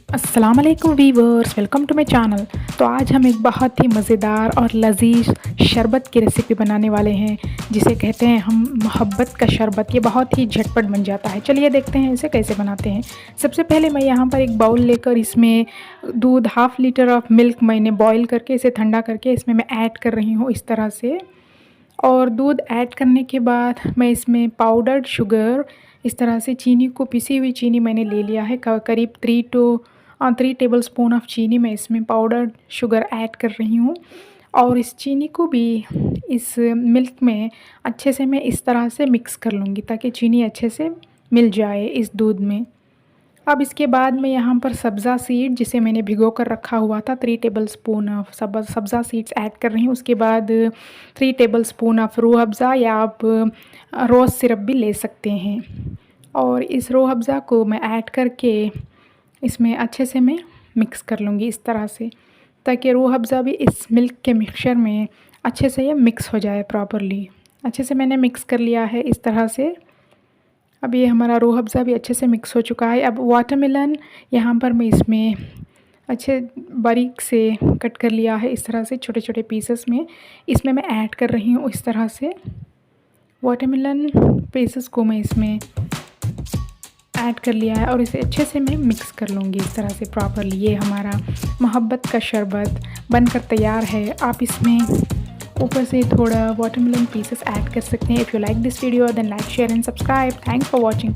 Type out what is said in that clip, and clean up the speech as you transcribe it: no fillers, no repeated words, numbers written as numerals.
अस्सलाम वालेकुम viewers, welcome to my channel. तो आज हम एक बहुत ही मज़ेदार और लजीज शरबत की रेसिपी बनाने वाले हैं, जिसे कहते हैं हम मोहब्बत का शरबत। ये बहुत ही झटपट बन जाता है। चलिए देखते हैं इसे कैसे बनाते हैं। सबसे पहले मैं यहाँ पर एक बाउल लेकर इसमें दूध हाफ़ लीटर ऑफ मिल्क मैंने बॉईल करके इसे ठंडा करके इसमें मैं ऐड कर रही हूँ इस तरह से। और दूध ऐड करने के बाद मैं इसमें पाउडर्ड शुगर, इस तरह से चीनी को, पिसी हुई चीनी मैंने ले लिया है करीब 3 टेबलस्पून ऑफ चीनी मैं इसमें पाउडर्ड शुगर ऐड कर रही हूँ। और इस चीनी को भी इस मिल्क में अच्छे से मैं इस तरह से मिक्स कर लूँगी ताकि चीनी अच्छे से मिल जाए इस दूध में। अब इसके बाद मैं यहाँ पर सब्ज़ा सीड, जिसे मैंने भिगो कर रखा हुआ था, 3 टेबलस्पून ऑफ सब्ज़ा सीड्स ऐड कर रही हूँ। उसके बाद 3 टेबलस्पून ऑफ रूह अफ़ज़ा, या आप रोज़ सिरप भी ले सकते हैं। और इस रूह अफ़ज़ा को मैं ऐड करके इसमें अच्छे से मैं मिक्स कर लूँगी इस तरह से, ताकि रूह अफ़ज़ा भी इस मिल्क के मिक्सचर में अच्छे से ये मिक्स हो जाए प्रॉपरली। अच्छे से मैंने मिक्स कर लिया है इस तरह से। अब ये हमारा रूह अफ़ज़ा भी अच्छे से मिक्स हो चुका है। अब वाटरमेलन यहाँ पर मैं इसमें अच्छे बारीक से कट कर लिया है इस तरह से छोटे छोटे पीसेस में, इसमें मैं ऐड कर रही हूँ इस तरह से। वाटरमेलन पीसेस को मैं इसमें ऐड कर लिया है और इसे अच्छे से मैं मिक्स कर लूँगी इस तरह से प्रॉपरली। ये हमारा मोहब्बत का शरबत बनकर तैयार है। आप इसमें ऊपर से थोड़ा वाटरमेलन पीसेस ऐड कर सकते हैं। If you like this video then like, share and subscribe. Thanks for watching.